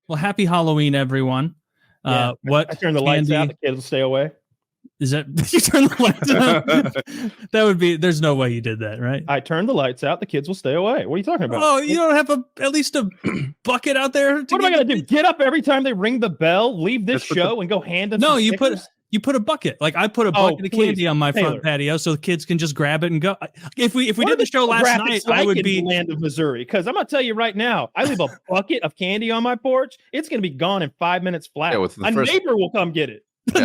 Well, happy Halloween, everyone. What I turn the lights out, the kids will stay away. Is that you turn the lights out? That would be. There's no way you did that, right? I turn the lights out, the kids will stay away. What are you talking about? Oh, you don't have at least a bucket out there. What am I gonna do? Get up every time they ring the bell, leave this show, and go hand them? No, you put a bucket. Like I put a bucket of candy on my front patio, so the kids can just grab it and go. If we did the show last night, I would be land of Missouri, because I'm gonna tell you right now, I leave a bucket of candy on my porch. It's gonna be gone in 5 minutes flat. Yeah, neighbor will come get it. The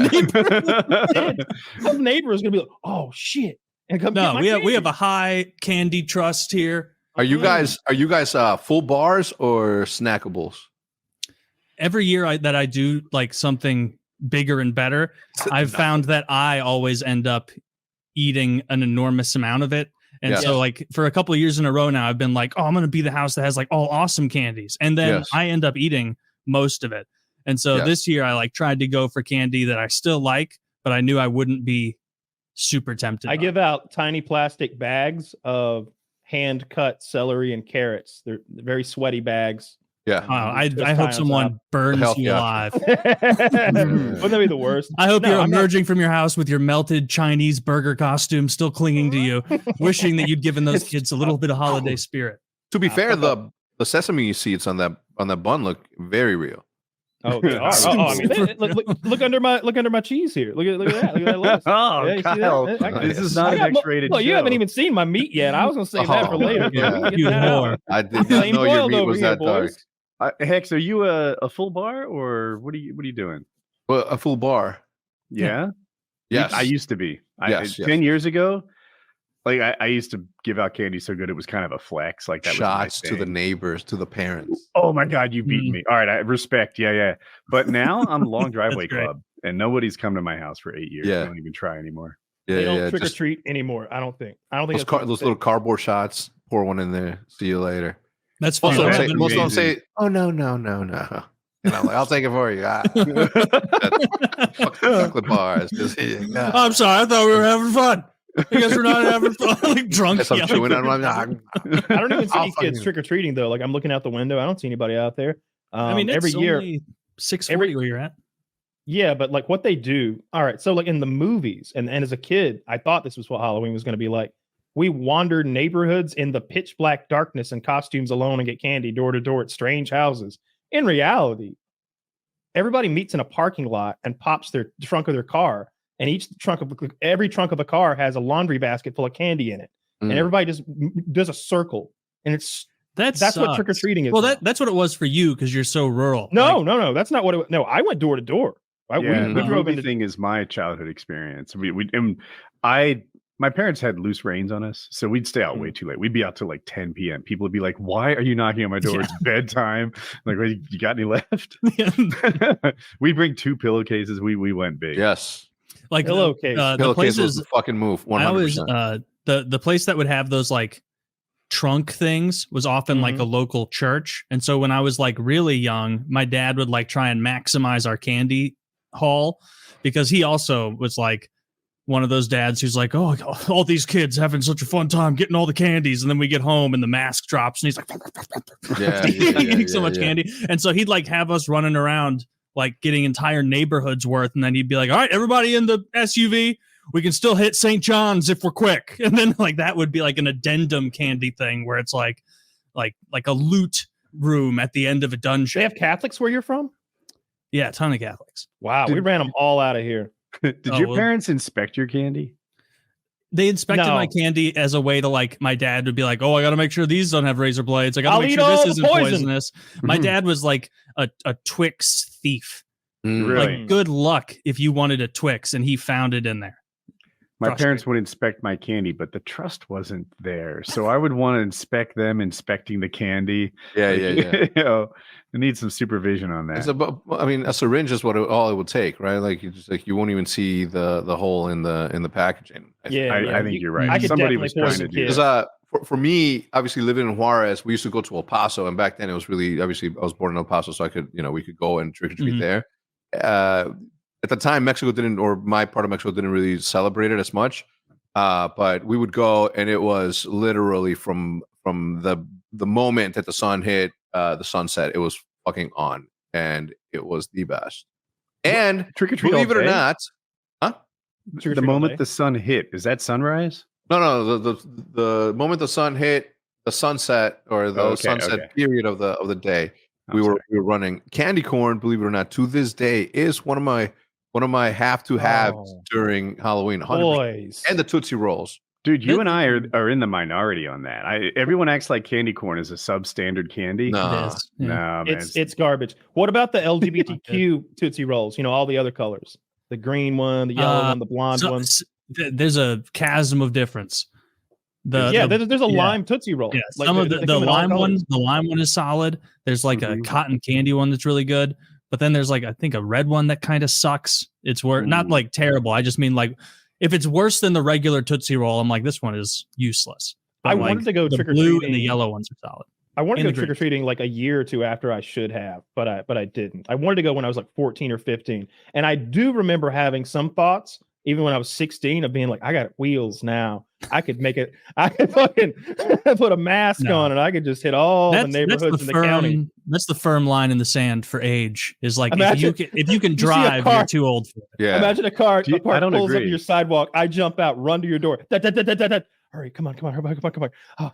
neighbor is gonna be like, "Oh shit!" And come. No, we have a high candy trust here. Are you guys full bars or snackables? Every year that I do like something bigger and better, I've found that I always end up eating an enormous amount of it. And so like for a couple of years in a row now, I've been like, oh, I'm going to be the house that has like all awesome candies. And then I end up eating most of it. And so this year I like tried to go for candy that I still like, but I knew I wouldn't be super tempted. I give out tiny plastic bags of hand cut celery and carrots. They're very sweaty bags. Yeah. I hope someone burns you alive. Wouldn't that be the worst? I hope you're emerging from your house with your melted Chinese burger costume still clinging to you, wishing that you'd given those kids a little bit of holiday spirit. To be fair, the sesame seeds on that bun look very real. Oh, I mean, look under my cheese here. Look at that. Look at that list. Oh, Kyle, this is not an X-rated show. You haven't even seen my meat yet. I was going to save that for later. Yeah. I did not know your meat was that dark. Hecz, are you a full bar or what are you doing? Well, a full bar. Yeah. Yes, I used to be. 10 years ago. Like I used to give out candy so good it was kind of a flex. Like that shots was to the neighbors, to the parents. Oh my God, you beat me! All right, I respect. Yeah. But now I'm Long Driveway Club, and nobody's come to my house for 8 years. I don't even try anymore. They don't trick or treat anymore. I don't think. Those little cardboard shots. Pour one in there. See you later. That's fun. Most of them say, "Oh no." And I'm like, I'll take it for you. Chocolate bars. I'm sorry. I thought we were having fun. You guys were not having fun, like drunk. I'm chewing on my. I don't even see kids trick or treating though. Like I'm looking out the window, I don't see anybody out there. I mean, every year, 6:40 where you're at. Yeah, but like what they do. All right, so like in the movies, and as a kid, I thought this was what Halloween was going to be like. We wandered neighborhoods in the pitch black darkness in costumes alone and get candy door to door at strange houses. In reality, everybody meets in a parking lot and pops their trunk of their car. And every trunk of a car has a laundry basket full of candy in it, and everybody just does a circle, and that's what trick or treating is. Well, that's what it was for you because you're so rural. No, that's not what it. No, I went door to door. The movie thing is my childhood experience. My parents had loose reins on us, so we'd stay out way too late. We'd be out till like 10 p.m. People would be like, "Why are you knocking on my door? It's bedtime." Like, well, you got any left? We bring 2 pillowcases. We went big. Yes. Like the places the fucking move. 100%. I was the place that would have those like trunk things was often like a local church, and so when I was like really young, my dad would like try and maximize our candy haul because he also was like one of those dads who's like, oh, all these kids having such a fun time getting all the candies, and then we get home and the mask drops and he's like eating so much candy, and so he'd like have us running around like getting entire neighborhoods worth, and then he'd be like, all right, everybody in the SUV, we can still hit St. John's if we're quick. And then like that would be like an addendum candy thing where it's like a loot room at the end of a dungeon. They have Catholics where you're from? Yeah, a ton of Catholics. Wow, we ran them all out of here. Did your parents inspect your candy? They inspected my candy as a way to like, my dad would be like, oh, I got to make sure these don't have razor blades. I got to make sure this isn't poisonous. My dad was like a Twix thief. Really? Like, good luck if you wanted a Twix and he found it in there. My parents would inspect my candy, but the trust wasn't there. So I would want to inspect them inspecting the candy. Yeah. You know, I need some supervision on that. I mean, a syringe is all it would take, right? Like you won't even see the hole in the packaging. I think you're right. I could Somebody definitely was trying to do because for me, obviously living in Juarez, we used to go to El Paso, and back then it was really obviously I was born in El Paso, so we could go and trick or treat there. At the time, Mexico didn't, or my part of Mexico didn't really celebrate it as much. But we would go, and it was literally from the moment that the sun hit the sunset, it was fucking on. and it was the best. And Trick or treat, believe it or day? not, huh? The moment the sun hit, is that sunrise? No. The moment the sun hit the sunset or the sunset period of the day, we were running candy corn. Believe it or not, to this day is one of my have to haves during Halloween. 100%. Boys. And the Tootsie Rolls. Dude, you and I are in the minority on that. Everyone acts like candy corn is a substandard candy. No, man. It's garbage. What about the LGBTQ Tootsie Rolls? You know, all the other colors. The green one, the yellow one, the blonde one. There's a chasm of difference. There's a lime Tootsie Roll. Yeah, some of the lime one, the lime one is solid. There's like a cotton candy one that's really good. But then there's like, I think a red one that kind of sucks. It's not like terrible. I just mean like, if it's worse than the regular Tootsie Roll, I'm like, this one is useless. But I wanted to go trick or treating. treating. And the yellow ones are solid. I wanted to go trick or treating like a year or two after I should have, but I didn't. I wanted to go when I was like 14 or 15, and I do remember having some thoughts, even when I was 16, of being like, I got wheels now. I could make it. I could fucking put a mask on, and I could just hit all the neighborhoods in the county. That's the firm line in the sand for age. Is like, if you can drive, you're too old for it. Yeah. Imagine a car pulls up your sidewalk. I jump out, run to your door. Hurry, come on. Oh.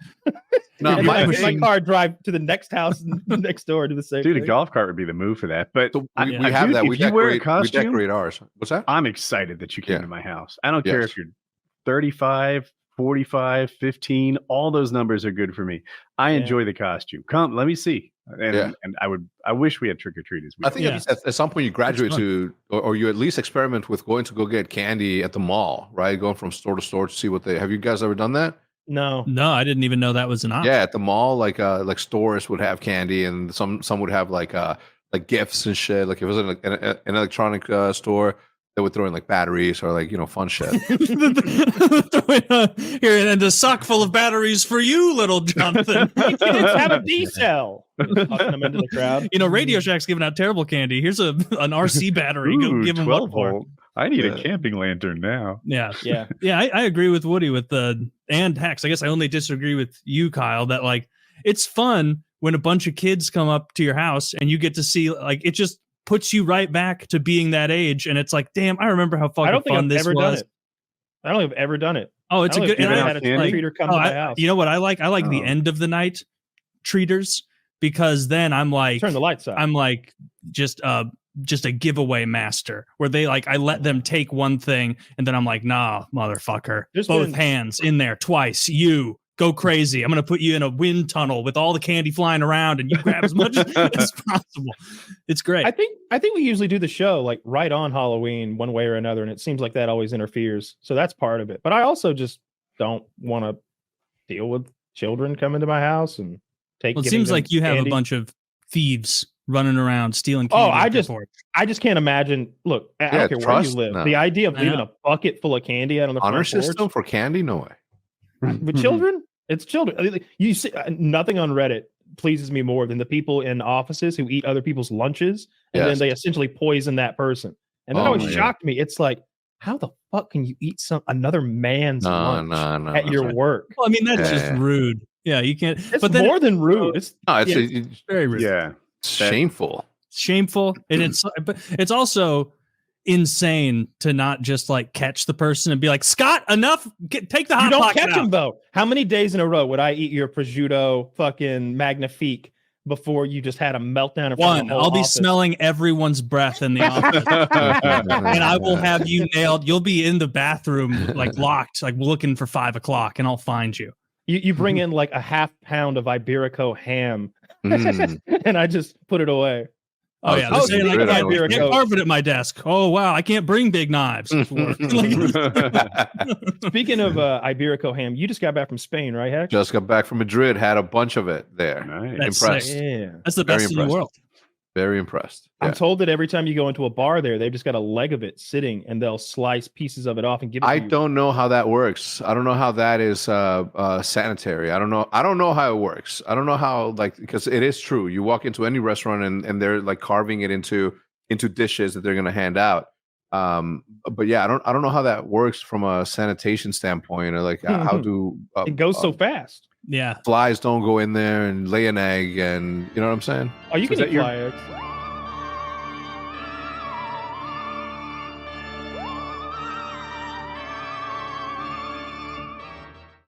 No, my car drive to the next house next door to the same. Dude, a golf cart would be the move for that. But we have that. If you wear a costume, we decorate ours. What's that? I'm excited that you came to my house. I don't care if you're 35, 45, 15. All those numbers are good for me. I enjoy the costume. Come, let me see. And I wish we had trick or treaters. I think at some point you graduate to, or you at least experiment with going to go get candy at the mall, right? Going from store to store to see what they have. You guys ever done that? No, I didn't even know that was an option. Yeah, at the mall, like stores would have candy, and some would have like gifts and shit. Like if it was an electronic store, they would throw in like batteries or like fun shit. Here, and a sock full of batteries for you, little Jonathan. Kids have a D cell. Fucking them into the crowd. Radio Shack's giving out terrible candy. Here's an RC battery. Go give them 12 one volt. I need a camping lantern now. Yeah. I agree with Woody with and Hecz. I guess I only disagree with you, Kyle. That like it's fun when a bunch of kids come up to your house and you get to see like it just puts you right back to being that age, and it's like, damn, I remember how fucking fun this was. I don't think I've ever done it. Oh, it's a good. And I had a treater come to my house. You know what I like? I like the end of the night treaters, because then I'm like, turn the lights out. I'm like just a giveaway master, where they like I let them take one thing, and then I'm like, nah, motherfucker, both hands in there twice. You go crazy. I'm going to put you in a wind tunnel with all the candy flying around, and you grab as much as possible. It's great. I think we usually do the show like right on Halloween one way or another, and it seems like that always interferes. So that's part of it. But I also just don't want to deal with children coming to my house and take. Well, it seems like you have a bunch of thieves running around stealing candy. I just can't imagine. Look, I don't care where you live. No. The idea of leaving a bucket full of candy out on the honor front system for candy, no way. With children, it's children. You see, nothing on Reddit pleases me more than the people in offices who eat other people's lunches and then they essentially poison that person. And that always shocked me. It's like, how the fuck can you eat another man's lunch at your work? Well, I mean, that's just rude. Yeah, you can't. It's more than rude. It's very rude. Yeah, shameful. And it's also insane to not just like catch the person and be like, Scott, enough, take the hot pocket out. You don't catch him though. How many days in a row would I eat your prosciutto fucking magnifique before you just had a meltdown in front of the whole I'll be office? smelling everyone's breath in the office. And I will have you nailed. You'll be in the bathroom like locked, like looking for 5 o'clock, and I'll find you. You bring in like a half pound of Iberico ham and I just put it away. Oh yeah, they're saying I can't carve it at my desk. Oh wow, I can't bring big knives. Speaking of Iberico ham, you just got back from Spain, right, Hecz? Just got back from Madrid. Had a bunch of it there. Nice. Impressed. Yeah. That's the best in the world. Very impressed. I'm told that every time you go into a bar there, they've just got a leg of it sitting, and they'll slice pieces of it off and give it to you. I don't know how that works. I don't know how that is sanitary. I don't know how it works. I don't know how, like, because it is true. You walk into any restaurant and they're like carving it into dishes that they're going to hand out. But yeah, I don't know how that works from a sanitation standpoint, or like how do it goes so fast. Yeah, flies don't go in there and lay an egg, and you know what I'm saying? Oh, you can eat fly eggs.